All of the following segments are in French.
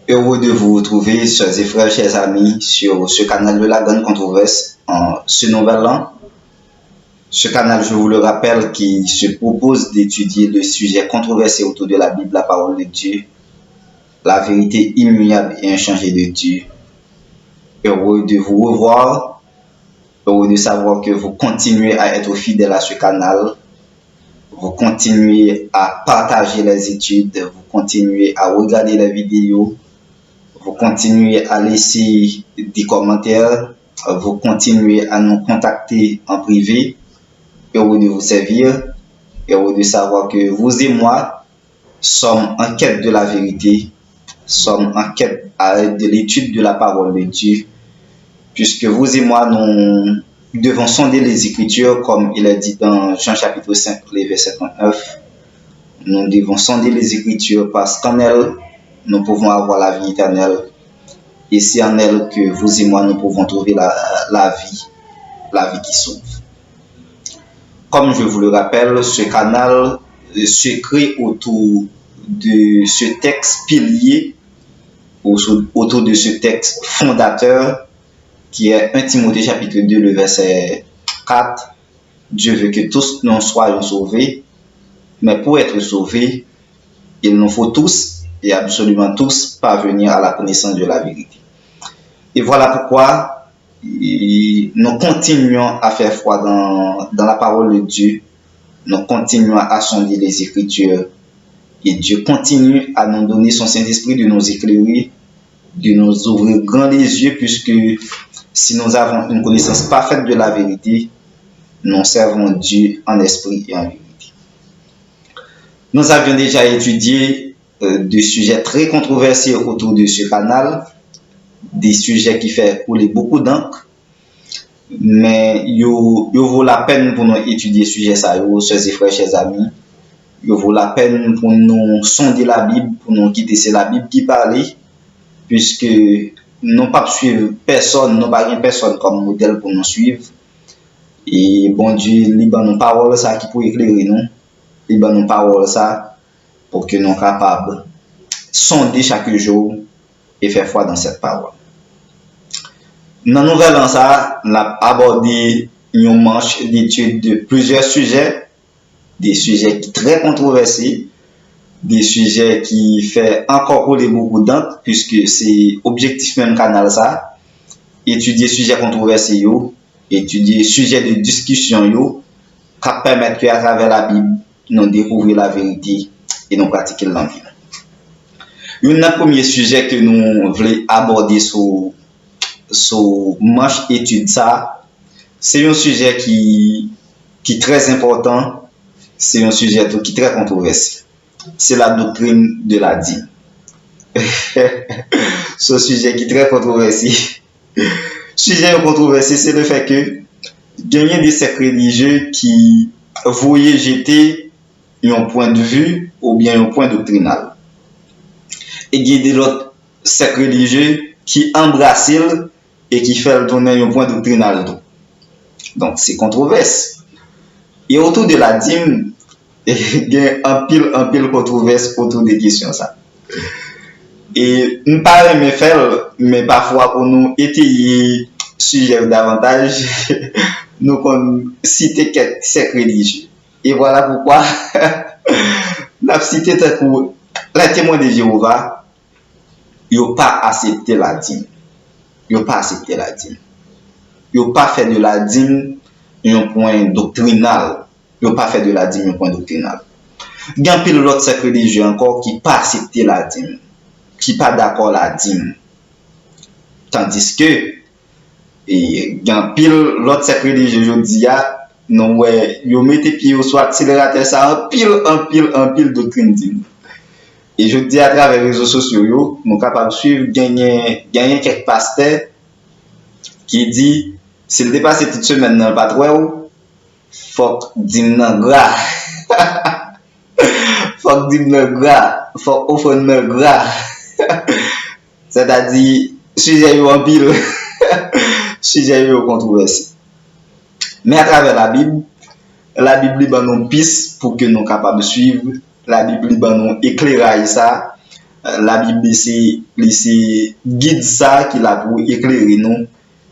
Heureux de vous retrouver, chers et frères, chers amis, sur ce canal de la Grande Controverse en ce nouvel an. Ce canal, je vous le rappelle, qui se propose d'étudier le sujet controversé autour de la Bible, la parole de Dieu, la vérité immuable et inchangée de Dieu. Heureux de vous revoir, heureux de savoir que vous continuez à être fidèles à ce canal, vous continuez à partager les études, vous continuez à regarder les vidéos, vous continuez à laisser des commentaires, vous continuez à nous contacter en privé. Heureux de vous servir, heureux de savoir que vous et moi sommes en quête de la vérité, sommes en quête de l'étude de la parole de Dieu, puisque vous et moi, nous devons sonder les Écritures, comme il est dit dans Jean chapitre 5, verset 39. Nous devons sonder les Écritures parce qu'en elles, nous pouvons avoir la vie éternelle. Et c'est en elle que vous et moi, nous pouvons trouver la vie qui sauve. Comme je vous le rappelle, ce canal se crée autour de ce texte pilier, autour de ce texte fondateur, qui est 1 Timothée chapitre 2, le verset 4. Dieu veut que tous nous soyons sauvés, mais pour être sauvés, il nous faut tous et absolument tous parvenir à la connaissance de la vérité. Et voilà pourquoi nous continuons à faire foi dans la parole de Dieu, nous continuons à sonder les Écritures, et Dieu continue à nous donner son Saint-Esprit, de nous éclairer, de nous ouvrir grand les yeux, puisque si nous avons une connaissance parfaite de la vérité, nous servons Dieu en esprit et en vérité. Nous avions déjà étudié des sujets très controversés autour de ce canal, des sujets qui font couler beaucoup d'encre, mais il vaut la peine pour nous étudier ce sujet, chers et frères, chers amis. Il vaut la peine pour nous sonder la Bible, pour nous quitter, c'est la Bible qui parle, puisque nous pas suivre personne, nous pas personne comme modèle pour nous suivre. Et bon Dieu, libre nos paroles ça qui peut éclairer nous, libre nos paroles ça pour que nous soyons capables de sonder chaque jour et faire foi dans cette parole. Dans le nouvel an, ça, on a abordé une manche d'études de plusieurs sujets, des sujets très controversés, des sujets qui font encore couler beaucoup d'encre, puisque c'est objectif même canal ça, étudier sujets controversés, étudier sujets de discussion, qui permettent qu'à travers la Bible, nous découvrir la vérité et nous pratiquer l'envie. Un premier sujet que nous voulons aborder sur manche étude ça, c'est un sujet qui est très important, c'est un sujet qui est très controversé. C'est la doctrine de la dîme. Ce sujet qui est très controversé. Sujet controversé, c'est le fait que gagner des sectes religieux qui voyaient jeter un point de vue ou bien un point doctrinal. Et il y a des autres sectes religieux qui embrassent et qui fait donner un point doctrinal. Donc c'est controverse. Et autour de la dîme, il y a un pile controverse autour des questions ça. Et nous parlons de faire, mais parfois pour nous étayer sujet davantage, nous citer quelques sectes religieux. Et voilà pourquoi nous avons cité les témoins de Jéhovah, ils n'ont pas accepté la dîme. Ils n'ont pas accepté la dîme. Ils n'ont pas fait de la dîme un point doctrinal. Ils n'ont pas fait de la dîme un point doctrinal. Il y a un pile l'autre secte religieux encore qui n'ont pas accepté la dîme, qui n'ont pas d'accord la dîme. Tandis que, il y a un pile l'autre secte religieux, je dis, non, ouais, ils mettent pied au soit accélérateur, ça, un pile doctrine dîme. Et je dis à travers les réseaux sociaux, nous sommes capables de suivre, gagner quelques pasteurs qui dit, s'il dépasse toute semaine dans le patrouille, faut que dîme nan gras. Faut que dîme nan gras. Faut que offre nan gras. C'est-à-dire, sujet en pile, sujet controversé. Mais à travers la Bible libre nous piste pour que nous soyons capables de suivre. La Bible libre nous éclairage ça La Bible c'est guide ça qui l'a pour éclairer nous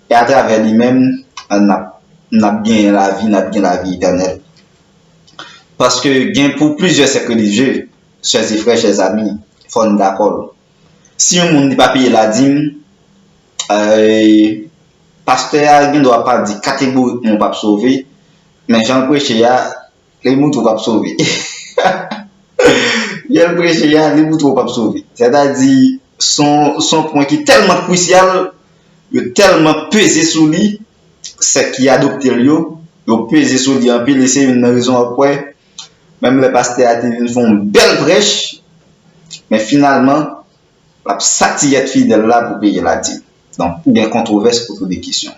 et à travers lui-même n'a bien la vie éternelle. Parce que gain pour plusieurs sectes religieux, chers et frères, chers amis, il faut nous d'accord. Si un monde n'est pas payé la dîme, pasteur ne doit pas dire catégoriquement pas sauver, mais Jean prêché les moutons pas sauver. Jean prêché les moutons pas sauver. C'est-à-dire son point qui est tellement crucial, il est tellement pesé sur lui, c'est qui adopte lui, il pesé sur lui en plus laisser une raison après. Même les pasteurs font une belle brèche, mais finalement, la satire fidèle là pour payer la dîme. Donc, il y a une controverse autour des questions.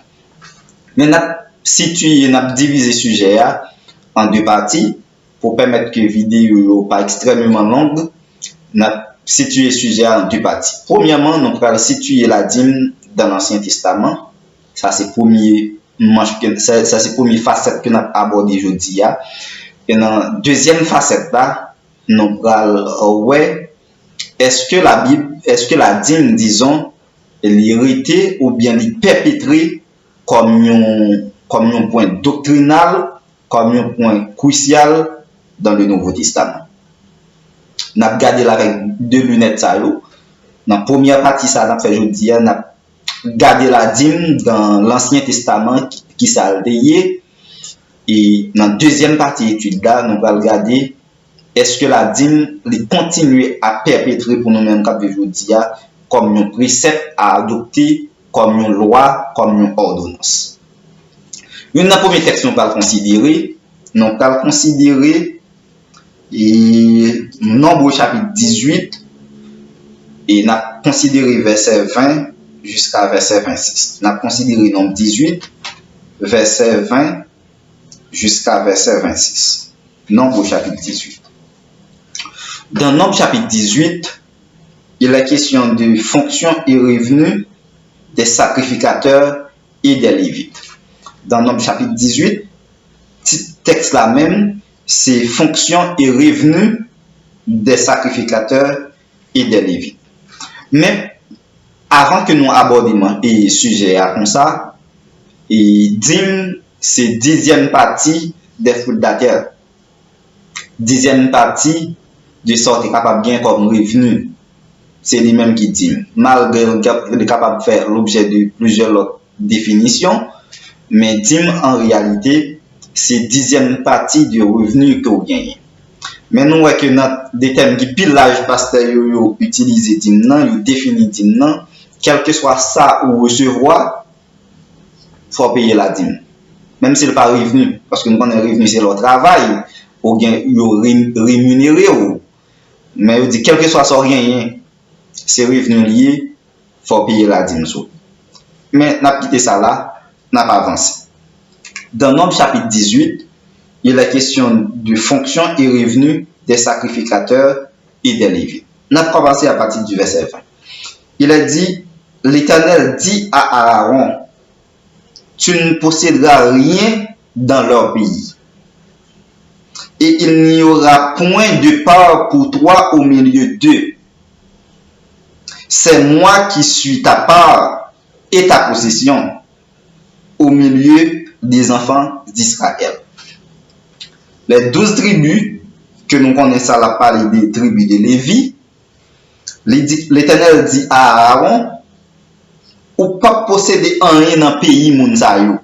Mais on a divisé le sujet en deux parties pour permettre que la vidéo pas extrêmement longue. On a situé le sujet en deux parties. Premièrement, nous allons situer la dîme dans l'Ancien Testament. Ça, c'est la première facette que nous avons abordée aujourd'hui. Et dans la deuxième facette, là, nous allons est-ce que la dîme, disons, l'hérité ou bien perpétrée comme un point doctrinal, comme un point crucial dans le Nouveau Testament. Nous avons regardé là avec deux lunettes. Dans la première partie, ça a fait aujourd'hui, nous avons regardé la dîme dans l'Ancien Testament qui s'est lié. Et dans la deuxième partie étude là, nous allons regarder est-ce que la dîme continue à perpétrer pour nous-mêmes aujourd'hui comme un précepte à adopter, comme une loi, comme une ordonnance. Une première texte nous allons considérer, Nombre chapitre 18 et nous allons considérer verset 20 jusqu'à verset 26. Nous allons considérer Nombre 18, verset 20 jusqu'à verset 26. Nombre chapitre 18. Dans Nombre chapitre 18, il est question de fonction et revenus des sacrificateurs et des lévites. Dans Nombre chapitre 18, texte là même, c'est fonction et revenus des sacrificateurs et des lévites. Mais avant que nous abordions le sujet comme ça, et dîme, c'est 10e partie des fruits de la terre. 10e partie de sorte capable bien comme revenu. C'est lui-même qui dit. Malgré qu'il est capable de faire l'objet de plusieurs autres définitions, mais dîme en réalité, c'est 10e partie du revenu que vous gagnez. Mais nous voyons que dans des thèmes qui pillage pasteur utilisé dîme nan, yo défini dîme nan, quel que soit ça ou recevoir, faut payer la dîme. Même si ce n'est pas revenu, parce que nous connaissons revenu, c'est leur travail, ou bien rémunéré. Mais il dit, quel que soit son rien, c'est revenu lié, il faut payer la dîme. Mais n'a quitté ça là, n'a pas avancé. Dans Nombre chapitre 18, il est question de fonction et revenus des sacrificateurs et des lévites. N'a commencé à partir du verset 20. Il a dit, l'Éternel dit à Aaron, tu ne posséderas rien dans leur pays. Et il n'y aura point de part pour toi au milieu d'eux. C'est moi qui suis ta part et ta possession au milieu des enfants d'Israël. Les 12 tribus, que nous connaissons à la parole des tribus de Lévi, l'Éternel dit à Aaron, ou pas posséder rien dans le pays Mounsayo.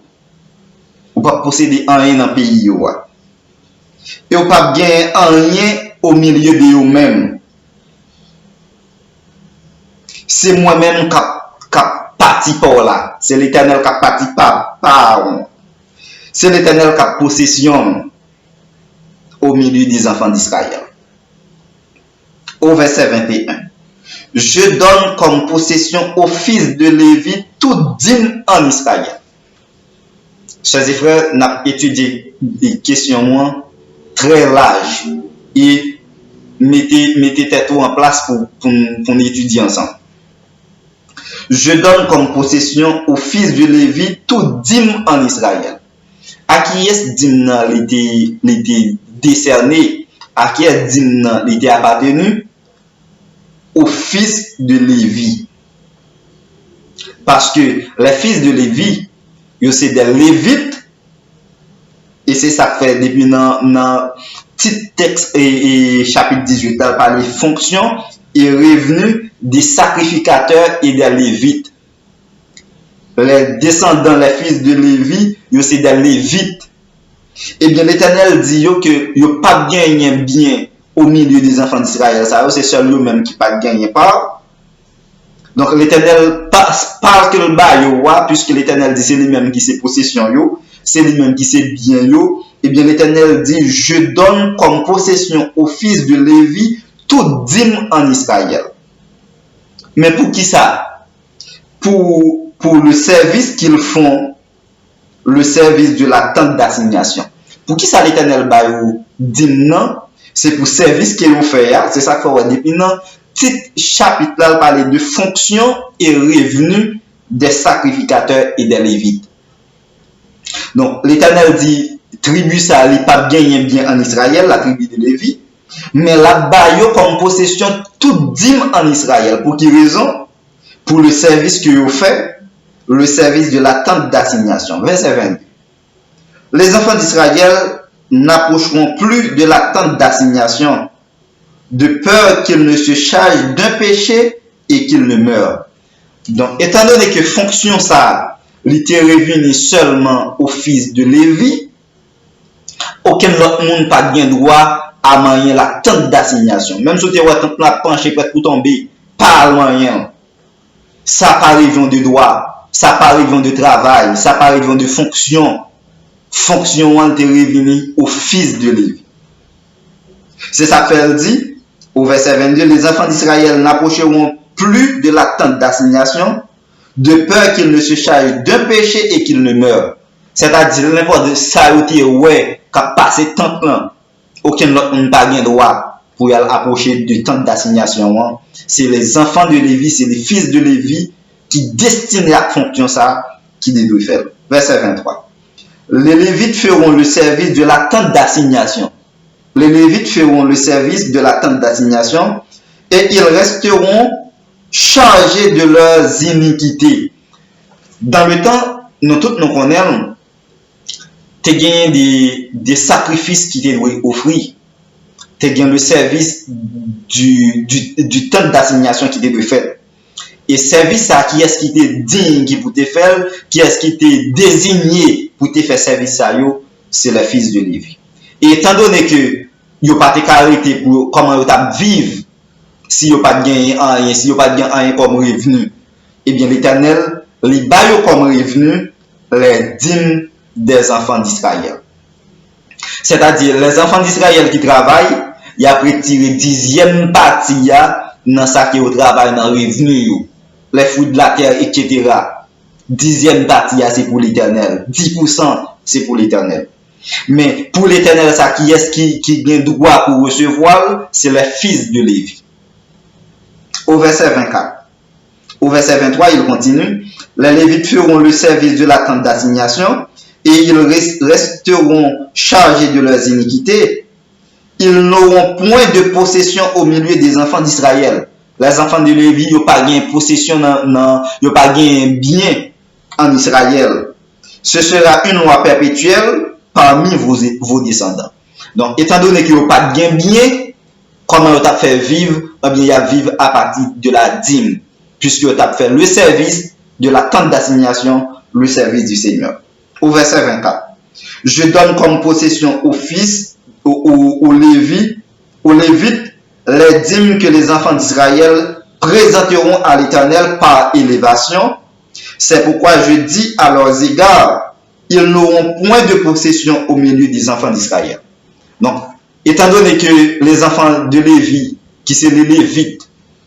Ou pas posséder rien dans le pays. Et ou pas gagner rien au milieu de vous-même. C'est moi-même qui parti par là. C'est l'Éternel qui parti par Aaron. C'est l'Éternel qui a possession au milieu des enfants d'Israël. Au verset 21. Je donne comme possession au fils de Lévi toute dîme en Israël. Chers frères, nous avons étudié des questions très larges et mettez tête en place pour étudier ensemble. Je donne comme possession au fils de Lévi toute dîme en Israël. À qui est-ce dîme l'été décerné? À qui est dîme l'été appartenu? aux fils de Lévi. Parce que les fils de Lévi, c'est des Lévites, et c'est ça que fait depuis dans petit texte et chapitre 18, par les fonctions et revenus des sacrificateurs et des Lévites. Les descendants, les fils de Lévi, c'est des Lévites. Et bien l'Éternel dit que yo pas gagné bien au milieu des enfants d'Israël. Ça, c'est seul eux-mêmes qui pas gagné pas. Donc l'Éternel parle que le bas yo, puisque l'Éternel dit c'est lui-même qui c'est possession yo, c'est lui-même qui c'est bien yo. Et bien l'Éternel dit, je donne comme possession aux fils de Lévi toute dîme en Israël. Mais pour qui ça? Pour le service qu'ils font, le service de la tente d'assignation. Pour qui ça l'Éternel bayou dîme non? C'est pour le service qu'ils ont fait. C'est ça qu'on voit depuis dans petit chapitre là, parler de fonctions et revenus des sacrificateurs et des Lévites. Donc l'Éternel dit, tribu ça n'est pas gagné bien en Israël, la tribu de Lévi, mais la bayo comme possession toute dîme en Israël. Pour quelle raison? Pour le service que vous faites, le service de la tente d'assignation. Verset 22. Les enfants d'Israël n'approcheront plus de la tente d'assignation, de peur qu'ils ne se chargent d'un péché et qu'ils ne meurent. Donc, étant donné que fonction ça, l'était revenu seulement au fils de Lévi, aucun autre monde pas bien droit à manier la tente d'assignation. Même si tu as la penché prête pour tomber, pas moyen. Ça pas raison de droit, ça pas raison de travail, ça pas raison de fonction. Fonction est revenu au fils de Lévi. C'est ça qu'elle dit au verset 22, les enfants d'Israël n'approcheront plus de la tente d'assignation, de peur qu'ils ne se chargent d'un péché et qu'ils ne meurent. C'est-à-dire, n'importe de ça, ouais, qu'a passé tant de temps, aucun autre n'a pas droit pour y approcher de tente d'assignation. C'est les enfants de Lévi, c'est les fils de Lévi qui destinent la fonction ça, qui doivent faire. Verset 23. Les Lévites feront le service de la tente d'assignation. Les Lévites feront le service de la tente d'assignation et ils resteront chargés de leurs iniquités. Dans le temps, nous tous nous connaissons, tu as gagné des sacrifices qui t'ont offert. Tu as gagné le service du temps d'assignation qui t'ont fait. Et service à qui est-ce qui t'est digne qui pour te faire, qui est-ce qui t'est désigné pour te faire service à eux, c'est le fils de Lévi. Et étant donné que yo pas te caractère pour comment yo t'a vivre, si yo pas gagné rien, si yo pas gagné rien comme revenu, eh bien l'Éternel les baille comme revenu les dîmes des enfants d'Israël. C'est-à-dire les enfants d'Israël qui travaillent, y a retiré 10e partie dans ça qui au travail dans revenu yo. Les fruits de la terre, etc. 10e partie, c'est pour l'Éternel. 10%, c'est pour l'Éternel. Mais pour l'Éternel, ça qui est qui a droit pour recevoir, c'est les fils de Lévi. Au verset 24. Au verset 23, il continue. Les Lévites feront le service de la tente d'assignation et ils resteront chargés de leurs iniquités. Ils n'auront point de possession au milieu des enfants d'Israël. Les enfants de Lévi n'ont pas gain possession, n'ont pas gain bien en Israël. Ce sera une loi perpétuelle parmi vos descendants. Donc, étant donné qu'ils n'ont pas gain bien, comment ils ont fait vivre? Eh bien, ils vivent à partir de la dîme, puisqu'ils ont fait le service de la tente d'assignation, le service du Seigneur. Au verset 24. Je donne comme possession aux fils, aux Lévites, les dîmes que les enfants d'Israël présenteront à l'Éternel par élévation. C'est pourquoi je dis à leurs égards, ils n'auront point de possession au milieu des enfants d'Israël. Donc, étant donné que les enfants de Lévi, qui sont les Lévites,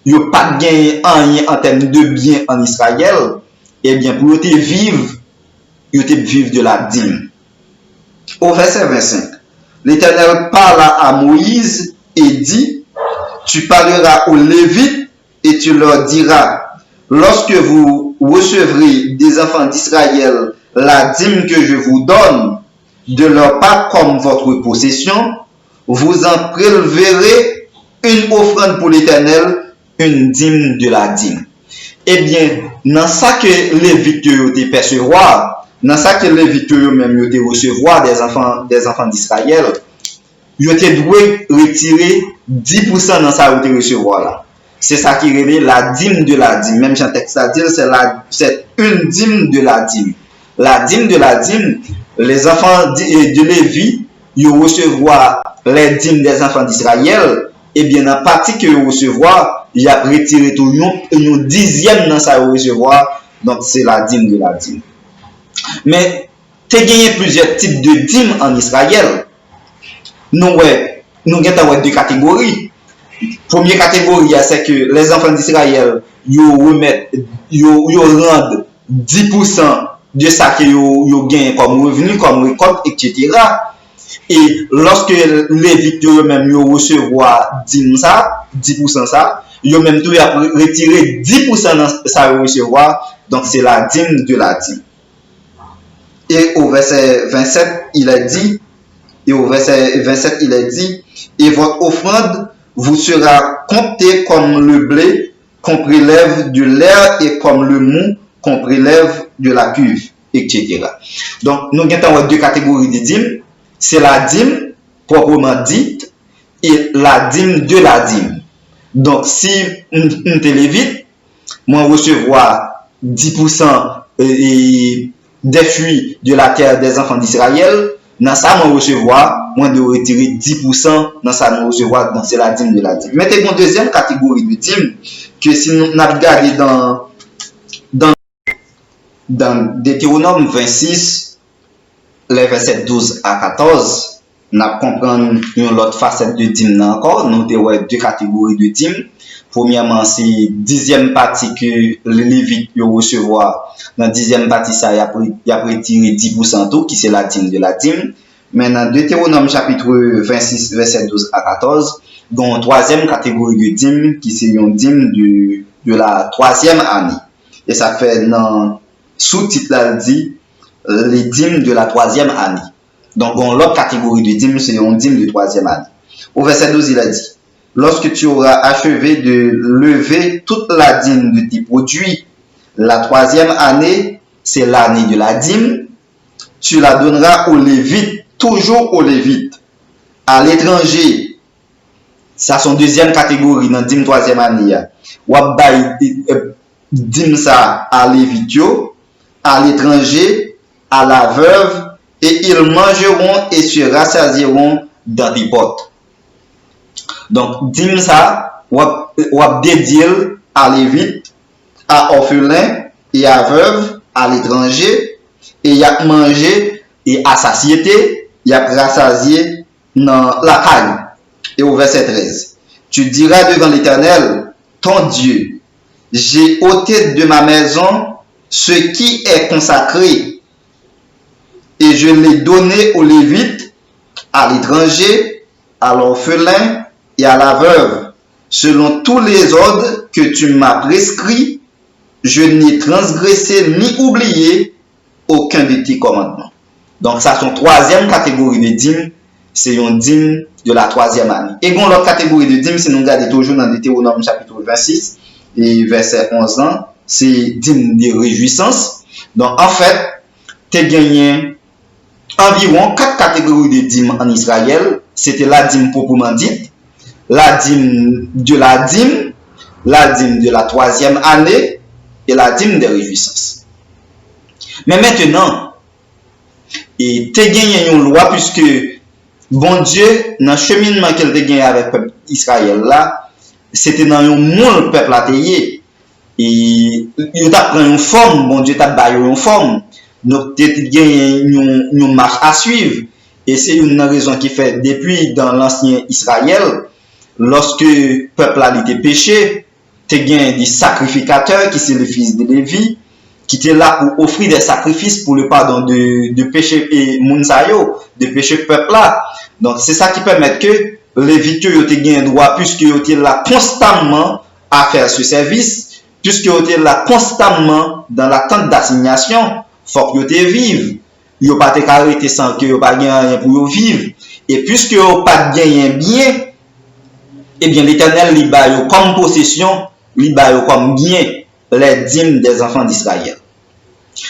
n'ont pas gagné rien en termes de biens en Israël, eh bien, pour eux vivre, ils vivent de la dîme. Au verset 25, l'Éternel parla à Moïse et dit, tu parleras aux Lévites et tu leur diras, lorsque vous recevrez des enfants d'Israël la dîme que je vous donne, de leur part comme votre possession, vous en préleverez une offrande pour l'Éternel une dîme de la dîme. Eh bien, dans ça que Lévite yo te percevoir, dans ça que Lévite yo même yo te recevoir des enfants d'Israël, yo te dû retirer 10% dans ça yo te recevoir là. C'est ça qui révèle la dîme de la dîme. Même Jean texte à dire, c'est une dîme de la dîme. La dîme de la dîme, les enfants de Lévi, ils recevoir les dîmes des enfants d'Israël, et bien, dans la partie que ils recevoir, il a retiré tout une dixième dans ça recevoir, donc c'est la dîme de la dîme. Mais, tu as gagné plusieurs types de dîmes en Israël. Nous avons deux catégories. Première catégorie, c'est que les enfants d'Israël, ils rendent 10% de ça que ils gagnent comme revenu, comme récolte, etc. Et lorsque les victimes eux-mêmes recevoir 10% ça, ils même tout retirer 10% de ça recevoir, donc c'est la dîme de la dîme. Et au verset 27, il est dit, et votre offrande vous sera comptée comme le blé qu'on prélève de l'air et comme le mou qu'on prélève de la cuve, etc. Donc, nous avons deux catégories de dîmes. C'est la dîme proprement dite et la dîme de la dîme. Donc, si on te lévite, moi recevoir 10% des fruits de la terre des enfants d'Israël, dans ça, moi recevoir, moi de retirer 10% dans ça, moi recevoir, donc c'est la dîme de la dîme. Mettez une deuxième catégorie de dîme, que si nous regardons dans Deutéronome 26, les versets 12 à 14, nous comprenons une autre facette de dîme encore. Nous avons deux catégories de dîme. Premièrement, c'est dixième partie que les Lévites recevoir. Dans la dixième partie, ça y a retiré 10% tout, qui c'est la dîme de la dîme. Maintenant, Deutéronome chapitre 26, verset 12 à 14, dans une troisième catégorie de dîme, qui c'est une dîme de la troisième année. Et ça fait dans sous-titre là, dit les dîmes de la troisième année. Donc, l'autre catégorie de dîmes, c'est une dîme de troisième année. Au verset 12, il a dit, lorsque tu auras achevé de lever toute la dîme de tes produits, la troisième année, c'est l'année de la dîme, tu la donneras aux Lévites, toujours aux Lévites, à l'étranger. Ça, son deuxième catégorie dans la dîme troisième année. Wabay dîme ça à Lévite, à l'étranger, à la veuve, et ils mangeront et se rassasieront dans des potes. Donc, dîme ça, ou dédié à Lévite, à orphelin et à veuve, à l'étranger, et y a mangé et à satiété, y a rassasié dans la caille. Et au verset 13, tu diras devant l'Éternel, ton Dieu, j'ai ôté de ma maison ce qui est consacré, et je l'ai donné aux Lévites, à l'étranger, à l'orphelin et à la veuve, selon tous les ordres que tu m'as prescrits, je n'ai transgressé ni oublié aucun de tes commandements. Donc, ça, c'est une troisième catégorie de dîmes, c'est une dîme de la troisième année. Et bon, l'autre catégorie de dîmes, si nous regardons toujours dans Deutéronome chapitre 26 et verset 11 ans, c'est dîme de réjouissance. Donc, en fait, tu as gagné environ 4 catégories de dîmes en Israël. C'était la dîme proprement dite, la dîme de la troisième année et la dîme de réjouissance. Mais maintenant, et tu as gagné une loi puisque bon Dieu, dans le cheminement qu'elle a gagné avec le peuple Israël là, c'était dans un monde peuple a payé. Et il t'a pris une forme, bon Dieu t'a baillé une forme. Donc, tu as gagné une marche à suivre. Et c'est une raison qui fait, depuis dans l'ancien Israël, lorsque le peuple a été péché, tu as gagné des sacrificateurs qui sont les fils de Lévi, qui étaient là pour offrir des sacrifices pour le pardon de péché et Mounsayo, de péché peuple là. Donc, c'est ça qui permet que les victimes ont gagné un droit, puisqu'ils étaient là constamment à faire ce service, puisqu'ils étaient là constamment dans l'attente d'assignation. Faut que tu vives. Ils n'ont pas été arrêtés sans que ils n'ont pas gagné rien pour vivre. Et puisque ils n'ont pas gagné bien, eh bien l'Éternel li ba yo comme possession, li ba yo comme bien les dîmes des enfants d'Israël.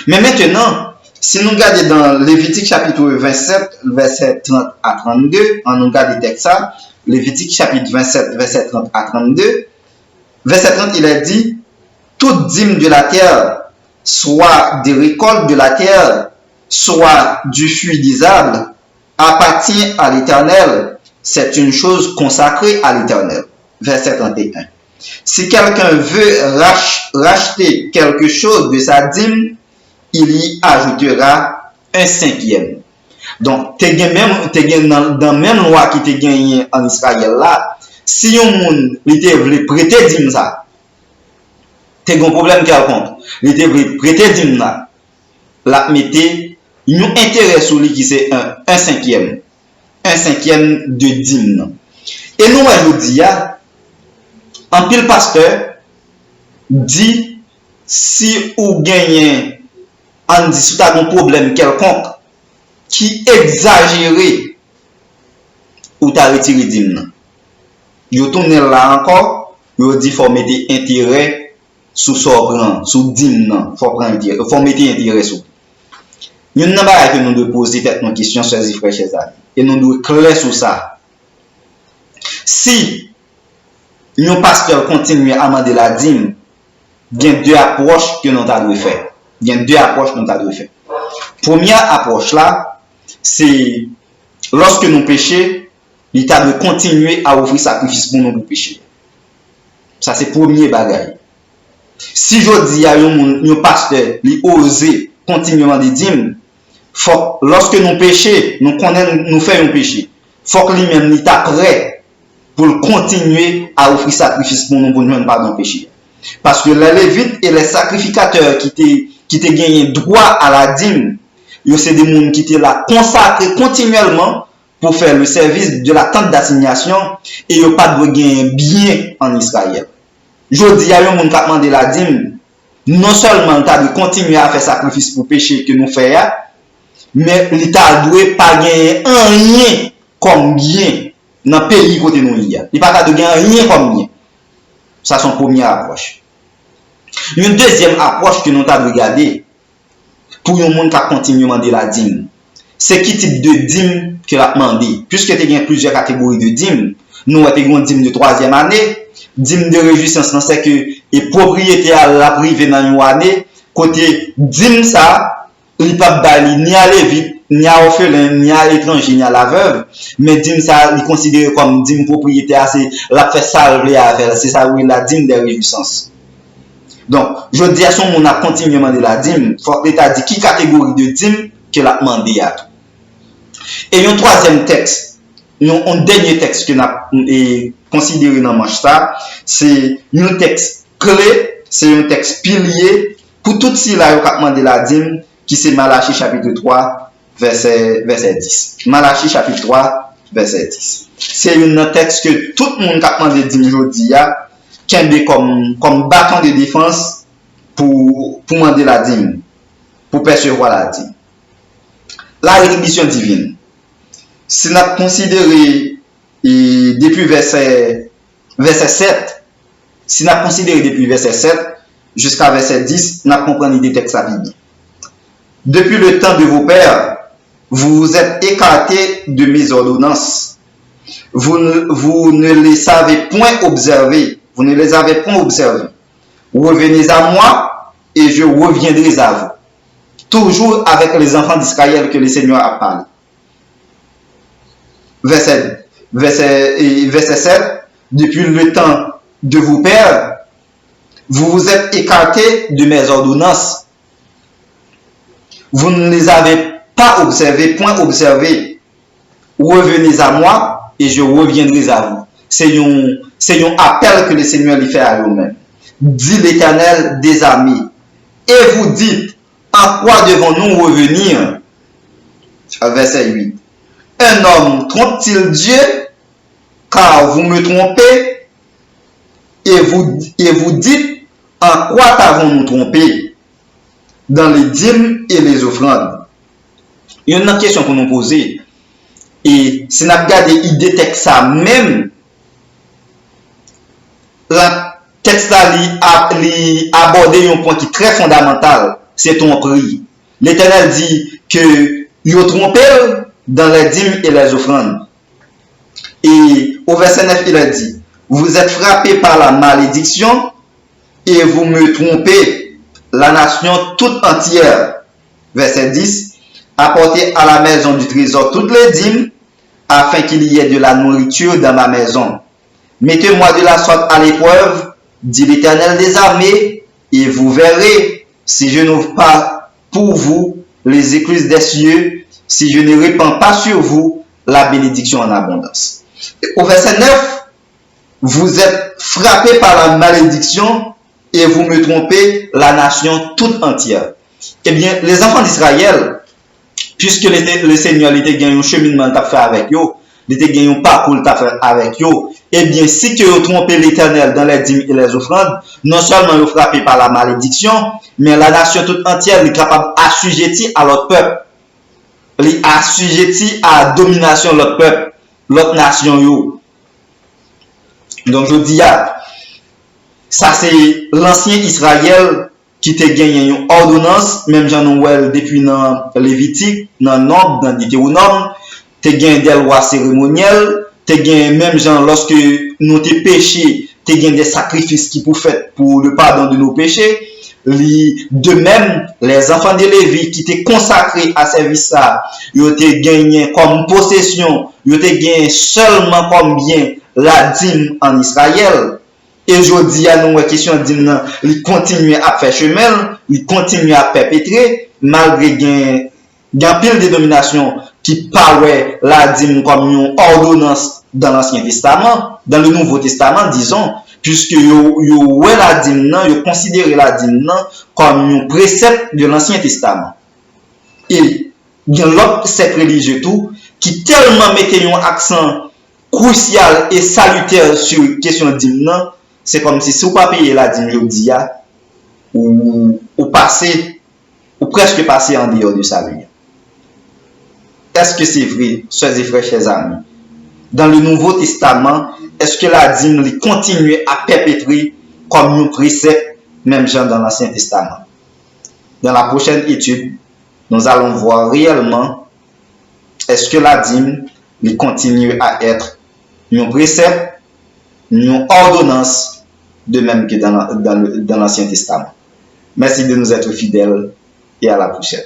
Mais maintenant, si nous regardons dans Lévitique chapitre 27, verset 30 à 32, on regarde le texte ça, Lévitique chapitre 27, verset 30 à 32, verset 30, il est dit, toute dîme de la terre, soit des récoltes de la terre, soit du fruit des arbres, appartient à l'Éternel. C'est une chose consacrée à l'Éternel. Verset 31. Si quelqu'un veut racheter quelque chose de sa dîme, il y ajoutera un cinquième. Donc, dans la même loi qui te gagné en Israël là, si un monde voulait prêter dîme ça, t'as un problème quelconque, il voulait prêter dîme là, la mettez, il nous intéresse sur lui qui c'est un cinquième de dîme. Et nous, je dis, en pile pasteur dit, si vous gagnez, on dit, si vous avez un problème quelconque, qui exagéré, ou t'as retiré dîme. Vous tournez là encore, vous dit, faut mettre intérêt sous son sous dîme, faut mettre intérêt sous. Nous n'avons pas que nous devons poser une question sur les frères chez amis. Et nous devons clair sur ça. Si nos pasteurs continuent à demander la dîme, il y a deux approches que nous devons faire. Première approche là, c'est lorsque nous péchons, il de continuer à offrir sacrifice pour nous pour pécher. Ça c'est premier bagage. Si je dis à un pasteur, il ose continuellement des dîmes, faut, lorsque nous péchons, nous faisons un péché. Faut que lui-même il est prêt pour continuer à offrir sacrifice pour nous joindre pardon péché. Parce que les Lévites et les sacrificateurs qui te gagné droit à la dîme, c'est des gens qui étaient là consacrés continuellement pour faire le service de la tente d'assignation et ils n'ont pas de gagner bien en Israël. Je dis à un monde qui a demandé la dîme, non seulement tu as de continuer à faire sacrifice pour péché que nous faisons, mais l'État ne doit pas gagner rien comme bien dans le pays côté nous. Il n'y a pas de gagner rien comme bien. Ça, c'est une première approche. Une deuxième approche que nous avons regardé pour un monde qui a continué à demander la dîme, c'est quel type de dîme qu'il a demandé. Puisque tu as plusieurs catégories de dîme, nous avons une dîme de 3e année, dîme de réjouissance, c'est que les propriétaires la privée dans une année, côté dîme ça, il ne peut pas ni à Lévite, ni à orphelin, ni à l'étranger, ni à la veuve, mais dîme ça, il est considéré comme dîme propriétaire, c'est la fait salver à faire, c'est ça, oui, la dîme de réjouissance. Donc, je dis à son, on a continuellement de la dîme, il faut que l'État dit qui catégorie de dîme qu'il a demandé à tout. Et un troisième texte, un dernier texte que nous avons considéré dans manche ça, c'est un texte clé, c'est un texte pilier pour tout ce qui a demandé la dîme, qui c'est Malachie chapitre 3, verset 10. Malachie chapitre 3, verset 10. C'est un texte que tout le monde a demandé dîme aujourd'hui, comme bâton de défense pour demander la dîme, pour percevoir la dîme. La rétribution divine. Si nous considéré depuis verset 7, si nous considéré depuis verset 7 jusqu'à verset 10, nous comprenons des textes à Bible. Depuis le temps de vos pères, vous vous êtes écartés de mes ordonnances. Vous ne les avez point observées. Vous ne les avez point observées. Revenez à moi et je reviendrai à vous. Toujours avec les enfants d'Israël que le Seigneur a parlé. Verset 7. Depuis le temps de vos pères, vous vous êtes écartés de mes ordonnances. Vous ne les avez pas observées, point observées. Revenez à moi et je reviendrai à vous. C'est un appel que le Seigneur lui fait à lui-même. Dit l'Éternel des armées. Et vous dites, en quoi devons-nous revenir? Verset 8. Un homme trompe-t-il Dieu? Car vous me trompez et vous dites, en quoi t'avons-nous trompé? Dans les dîmes et les offrandes. Il y a une question pour nous poser. Et si nous regardons, il détecte ça même la texte li abordé un point qui est très fondamental, c'est ton prix. L'Éternel dit que il a trompé dans les dîmes et les offrandes. Et au verset 9, il a dit, vous êtes frappés par la malédiction et vous me trompez, la nation toute entière. Verset 10, apportez à la maison du trésor toutes les dîmes, afin qu'il y ait de la nourriture dans ma maison. Mettez-moi de la sorte à l'épreuve, dit l'Éternel des armées, et vous verrez si je n'ouvre pas pour vous les écluses des cieux, si je ne répands pas sur vous la bénédiction en abondance. Au verset 9, vous êtes frappés par la malédiction et vous me trompez, la nation toute entière. Eh bien, les enfants d'Israël, puisque le Seigneur était gagné un cheminement t'a fait avec eux, il était gagné un parcours t'a fait avec eux, eh bien, si que vous trompez l'Éternel dans les dîmes et les offrandes, non seulement vous frappez par la malédiction, mais la nation toute entière est capable d'assujettir à l'autre peuple. Il assujettit à la domination de l'autre peuple, l'autre nation. Yo. Donc, je dis, ça c'est l'ancien Israël qui te gagné une ordonnance, même Jean Noël depuis dans Lévitique, dans Nombre, dans Deutéronome, te gagné des lois cérémonielles, te gagné même Jean lorsque nous te péché, te gagné des sacrifices qui pour faire pour le pardon de nos péchés. De même, les enfants de Lévi qui étaient consacrés à service ça, ils ont gagné comme possession, ils ont gagné seulement comme bien la dîme en Israël. Et je dis à nous, question de dîme, ils continuent à faire chemin, ils continuent à perpétrer, malgré gain pile de domination qui parlait la dîme comme une ordonnance dans l'Ancien Testament, dans le Nouveau Testament, disons, puisque yo la dîme nan, yo considéré la dîme nan comme un précepte de l'Ancien Testament. Et il y a l'autre précepte religieux tout qui tellement mettait un accent crucial et salutaire sur la question de dîme nan, c'est comme si vous pas payé la dîme aujourd'hui ou passé ou presque passé en dehors de sa vie. Est-ce que c'est vrai, chers et frères, chers amis? Dans le Nouveau Testament, est-ce que la dîme continue à perpétrer comme un précepte, même genre dans l'Ancien Testament? Dans la prochaine étude, nous allons voir réellement est-ce que la dîme continue à être un précepte, une ordonnance, de même que dans l'Ancien Testament. Merci de nous être fidèles et à la prochaine.